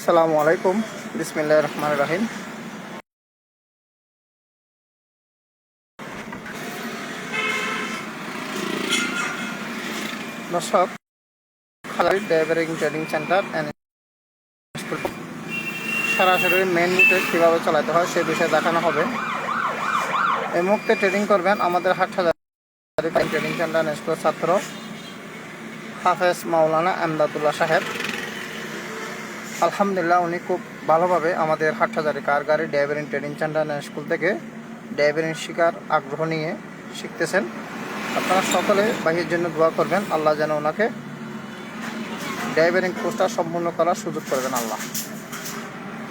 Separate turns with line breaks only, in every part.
আসসালামু আলাইকুম, বিসমিল্লাহির রহমানির রহিম। দর্শক, Khalari driving training centre and school সরাসরি মেন রুটে কীভাবে চালাতে হয় সে বিষয়ে দেখানো হবে। এই মুহূর্তে ট্রেনিং করবেন আমাদের হাটহাজারী ট্রেনিং সেন্টার অ্যান্ড স্কুলের ছাত্র হাফেজ মাওলানা আমদাদুল্লাহ সাহেব। আলহামদুলিল্লাহ, উনি খুব ভালোভাবে আমাদের হাটহাজারী কার গাড়ি driving training centre and school থেকে ড্রাইভিং শেখার আগ্রহ নিয়ে শিখতেছেন। আপনারা সকলে ভাইয়ের জন্য দোয়া করবেন, আল্লাহ যেন ওনাকে ড্রাইভিং কোর্সটা সম্পূর্ণ করার সুযোগ করবেন আল্লাহ।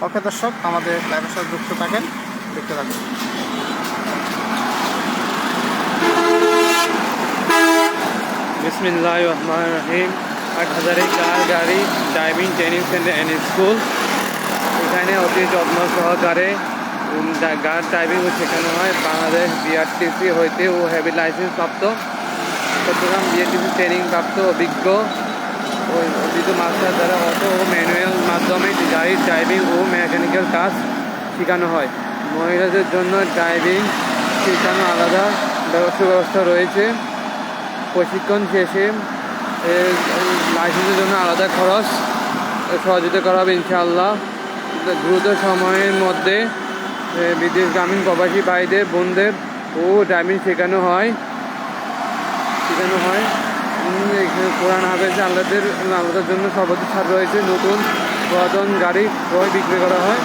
ওকে দর্শক, আমাদের লাইভের সাথে যুক্ত থাকেন, দেখতে থাকেন।
বিসমিল্লাহির রহমানির রহিম। হাটহাজারী কার গাড়ি driving training centre and school, এখানে অতি যত্ন সহকারে গাড়ি ড্রাইভিং শেখানো হয়। বাংলাদেশ বিআরটিসি হইতে ও হেভি লাইসেন্স প্রাপ্ত, চট্টগ্রাম বিআরটিসি ট্রেনিং প্রাপ্ত অভিজ্ঞ মাস্টার দ্বারা অটো ও ম্যানুয়াল মাধ্যমে গাড়ির ড্রাইভিং ও মেকানিক্যাল কাজ শেখানো হয়। মহিলাদের জন্য ড্রাইভিং শেখানো আলাদা সুব্যবস্থা রয়েছে। প্রশিক্ষণ শেষে লাইসেন্সের জন্য আলাদা খরচ সহযোগিতা করা হবে ইনশাআল্লাহ। দ্রুত সময়ের মধ্যে বিদেশগামী প্রবাসী ভাইদের বোনদের ও ড্রাইভিং শেখানো হয়। কোরআন হাফেজ আল্লাহদের জন্য সর্বোচ্চ ছাড় রয়েছে। নতুন পুরাতন গাড়ি ক্রয় বিক্রি করা হয়।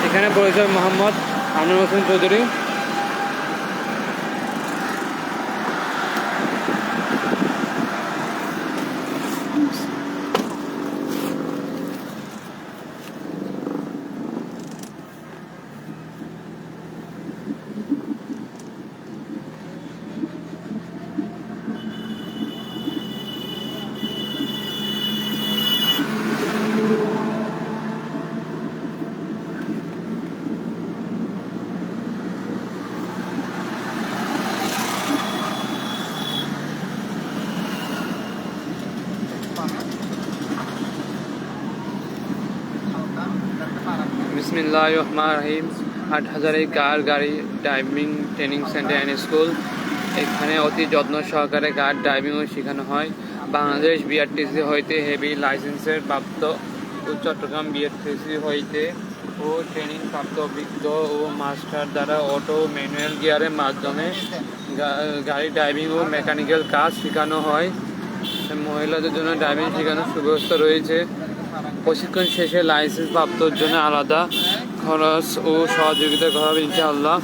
এখানে পরিচয় মোহাম্মদ আনোয়ার হোসেন চৌধুরী। বিসমিল্লাহির রহমানির রহিম। হাটহাজারী কার গাড়ি driving training centre and school, এখানে অতি যত্ন সহকারে কার ড্রাইভিংও শেখানো হয়। বাংলাদেশ বিআরটিসি হইতে হেভি লাইসেন্সের প্রাপ্ত ও চট্টগ্রাম বিআরটিসি হইতে ও ট্রেনিং প্রাপ্ত অভিজ্ঞ ও মাস্টার দ্বারা অটো ম্যানুয়াল গিয়ারের মাধ্যমে গাড়ি ড্রাইভিং ও মেকানিক্যাল কাজ শেখানো হয়। মহিলাদের জন্য ড্রাইভিং শেখানোর সুব্যবস্থা রয়েছে। প্রশিক্ষণ শেষে লাইসেন্স প্রাপ্তর জন্য আলাদা খরচ ও সহযোগিতা করা হবে ইনশাআল্লাহ।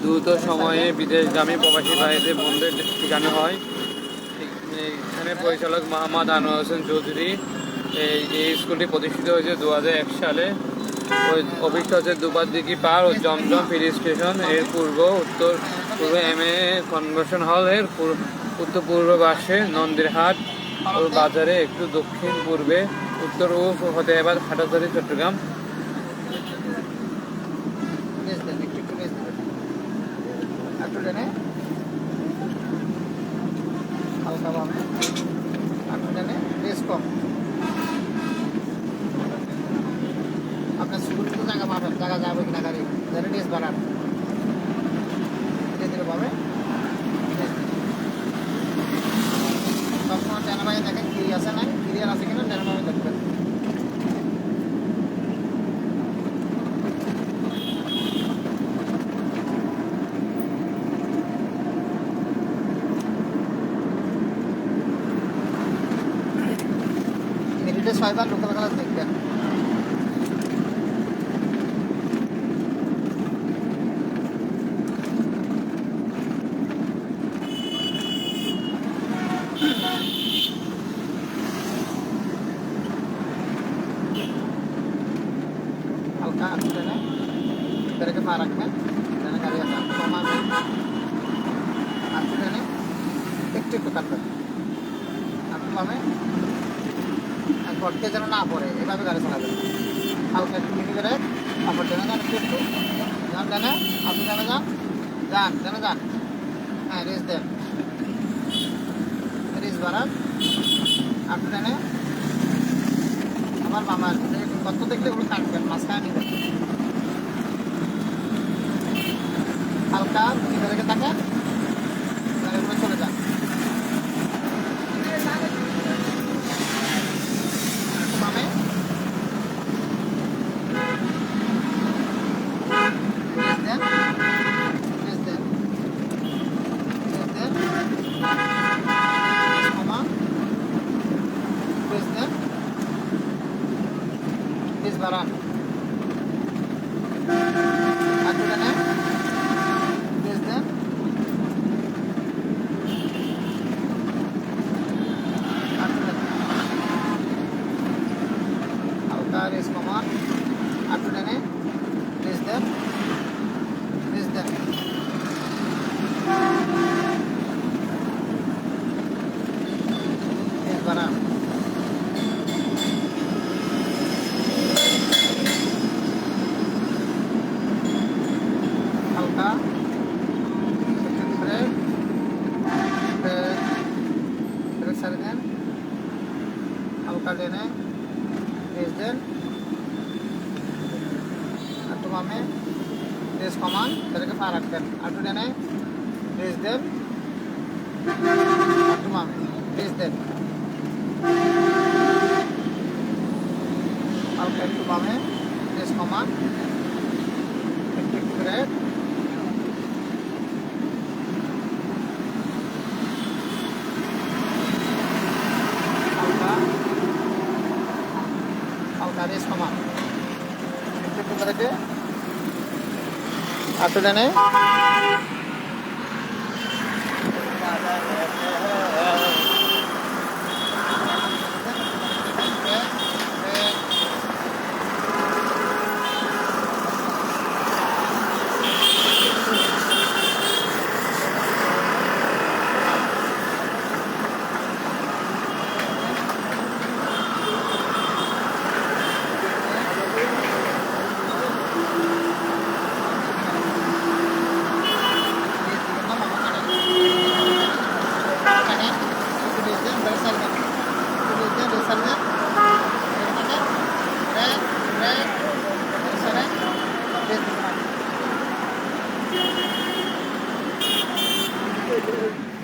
দ্রুত সময়ে বিদেশগামী প্রবাসী ভাইদের বোনদের শেখানো হয়। এখানে পরিচালক মোহাম্মদ আনোয়ার হোসেন চৌধুরী। এই স্কুলটি প্রতিষ্ঠিত হয়েছে 2001 সালে। অফিসটা হচ্ছে দুবার দিঘি পার ও জমজম ফিল স্টেশন এর উত্তর পূর্বে MA কনভেনশন হল এর উত্তর পূর্ব পাশে নন্দিরহাট ও বাজারে একটু দক্ষিণ পূর্বে উত্তর ও ফতেহাবাদ হাটহাজারী চট্টগ্রাম।
আপনার স্কুল জায়গা পাবেন, জায়গা যাবে কিনা গাড়ি রেস বানান ধীরে ধীরে পাবে। সবসময় ডেনামাই দেখেন ক্লিয়ার আছে না, ক্লিয়ার আছে কিনা ডেনামাই দেখবেন। মিনিটে 6 বার লোকাল ক্লাস দেখবেন। হালকা টেনে ব্রেকে পা রাখবেন, টেনে গাড়ি কমাবেন, হাত টেনে একটু একটু কাটবেন। আপনি পাবে গর্তে যেন না পড়ে, এভাবে গাড়ি চালাবেন। হালকা একটু মিনি ব্রেক, আবার টেনে যান, একটু যান টেনে, আপনি টেনে যান, টেনে যান। হ্যাঁ, রেস দেন, রেস বাড়ান, আপনি টেনে বাস কত দেখলে ওগুলো কাটবেন, মাঝখানে নেবেন। হালকা ভিতরে থেকে তাকান, এগুলো চলে যান। বামে দেন, দেন, দেন, কমা, দেন, বাড়ান। আর দেন, দেন, হালকা রেস কমান, আর টেনে রেস দেন, রেস দেন। রেস বাড়ান। হালকা ব্রেক, ব্রেক, ব্রেক সারি দেন, হালকা টেনে রেস দেন। আর তো বামে রেস কমান, তাদেরকে পা রাখবেন। আর তো টেনে রেস দেন, আর তো বামে রেস দেন। হালকা একটু বামে রেস কমান, একটু একটু ব্রেক, হালকা হালকা রেস কমান, একটু একটু ব্রেকে, আর তো টেনে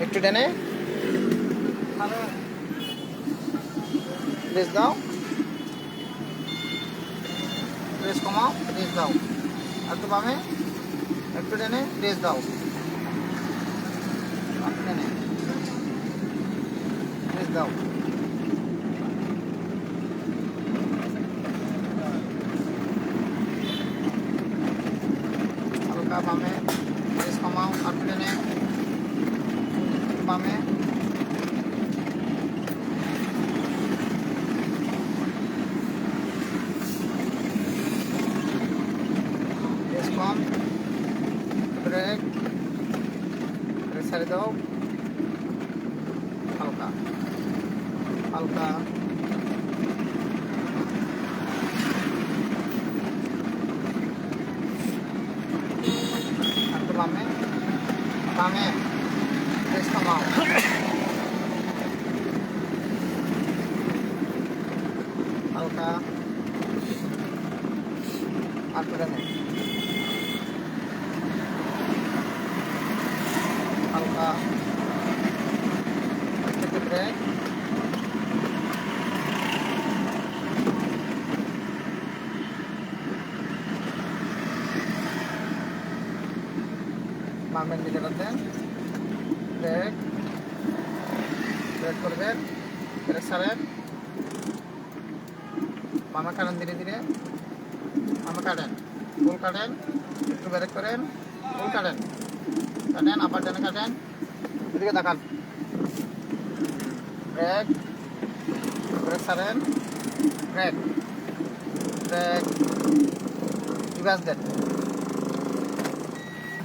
একটু টেনে রেস দাও, রেস কমাও, রেস দাও। আর তো বামে একটু টেনে রেস দাও, টেনে রেস দাও। হালকা বামে রেস কমাও, আর তো টেনে বামে রেস কম, ব্রেক, ব্রেক ছাড়ে দাও, হালকা হালকা আর তো বামে বামে রেস কমাও, হালকা আর তো টেনে হালকা একটু ব্রেক, বামের দিকে দেন, ব্রেক, ব্রেক করবেন, ব্রেক ছাড়েন, বামে কাটেন, ধীরে ধীরে বামে কাটেন, ফুল কাটেন, একটু ব্রেক করেন, ফুল কাটেন, কাটেন, আবার টেনে কাটেন, এদিকে দেখান, ব্রেক, ব্রেক ছাড়েন, ব্রেক, ব্রেক, রিভার্স দেন।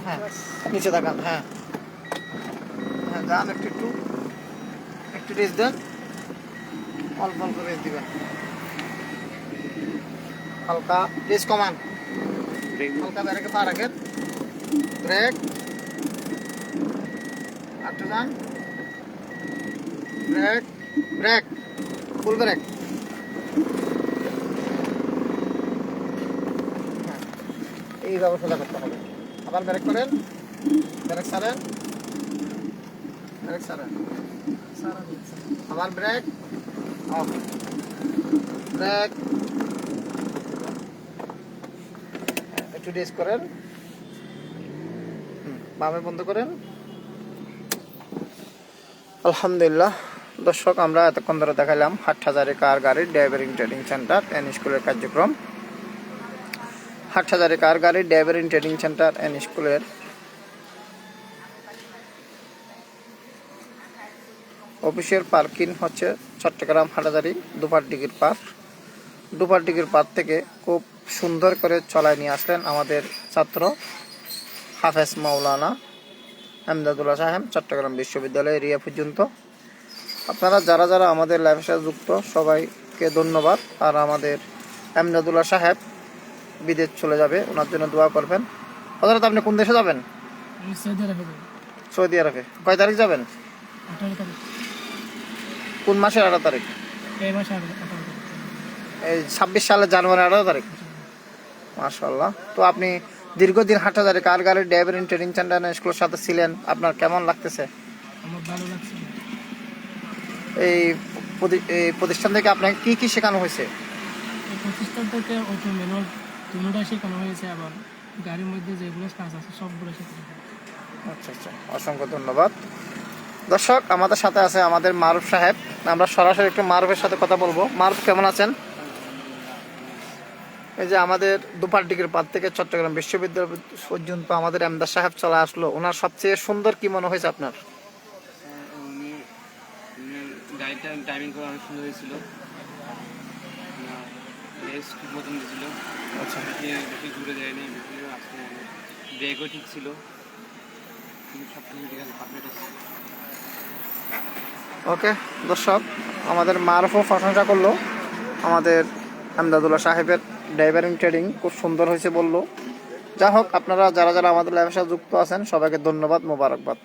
হ্যাঁ নিচে দেখান, হ্যাঁ হ্যাঁ যান, একটু একটু একটু রেস দেন, অল্প অল্প রেস দিবেন, হালকা রেস কমান, হালকা ব্রেকে পা রাখেন, ব্রেক, আটটু যান, ব্রেক, ব্রেক, ফুল ব্রেক, এইভাবে সোজা করতে হবে। আবার ব্রেক করেন, ব্রেক ছাড়েন, ব্রেক ছাড়েন, আবার ব্রেক অফ, ব্রেক একটু ডিস করেন, বামে বন্ধ করেন। আলহামদুলিল্লাহ দর্শক, আমরা এতক্ষণ ধরে দেখালাম হাটহাজারী কার গাড়ির ড্রাইভিং ট্রেনিং সেন্টার এন্ড স্কুলের কার্যক্রম। হাটহাজারী কার গাড়ির ড্রাইভিং ট্রেনিং সেন্টার এন্ড স্কুলের অফিসের পার্কিং হচ্ছে চট্টগ্রাম হাটহাজারী দুপারডিগির পার্ক। দুপারডিগির পার্ক থেকে খুব সুন্দর করে চলায় নিয়ে আসলেন আমাদের ছাত্র হাফেজ মাওলানা এমদাদুল্লাহ সাহেব চট্টগ্রাম বিশ্ববিদ্যালয় এরিয়া পর্যন্ত। আপনারা যারা যারা আমাদের লাইফের সাথে যুক্ত সবাইকে ধন্যবাদ। আর আমাদের এমদাদুল্লাহ সাহেব বিদেশ চলে যাবে, ওনার জন্য দোয়া করবেন। হযরত আপনি কোন দেশে যাবেন? সৌদি আরবে। কয় তারিখ যাবেন? কোন মাসের 18 তারিখ? এই 26 সালের জানুয়ারি 18 তারিখ। মাশাআল্লাহ। তো আপনি দীর্ঘদিন হাটহাজারী কার গাড়ির ড্রাইভিং ট্রেনিং সেন্টার স্কুলের সাথে ছিলেন, আপনার কেমন লাগতেছে?
আমার ভালো লাগছে।
এই প্রতিষ্ঠান থেকে আপনাকে কি কি শেখানো হয়েছে?
এই প্রতিষ্ঠান থেকে অটো ম্যানুয়াল দুটোটা শেখানো হয়েছে, আবার গাড়ির মধ্যে যেগুলো কাজ আছে সবগুলো শেখানো হয়েছে।
আচ্ছা আচ্ছা, অসংখ্য ধন্যবাদ। দর্শক, আমাদের সাথে আছে আমাদের মারুফ সাহেব। আমরা সরাসরি একটু মারুফের সাথে কথা বলবো। মারুফ, কেমন আছেন? এই যে আমাদের দুপারডিগির পার থেকে চট্টগ্রাম বিশ্ববিদ্যালয় পর্যন্ত আমাদের এমদাদ সাহেব চলে আসলো, ওনার সবচেয়ে সুন্দর কি মনে হয়েছে আপনার?
উনি গাড়িটা ড্রাইভিং করা অনেক সুন্দর হয়েছিল, রেস ঠিক মতন দিয়েছিল।
আচ্ছা,
বেশি ঘুরে যায়নি, বেশি আসতে যায়নি, ব্রেকও ঠিক ছিল, সব কিছু ঠিক আছে, পারফেক্ট আছে।
ওকে দর্শক, আমাদের মারুফও প্রশংসা করলো আমাদের এমদাদুল্লাহ সাহেবের ড্রাইভিং ট্রেনিং খুব সুন্দর হয়েছে বললো। যা হোক, আপনারা যারা যারা আমাদের লাইফের সাথে যুক্ত আছেন সবাইকে ধন্যবাদ, মোবারকবাদ।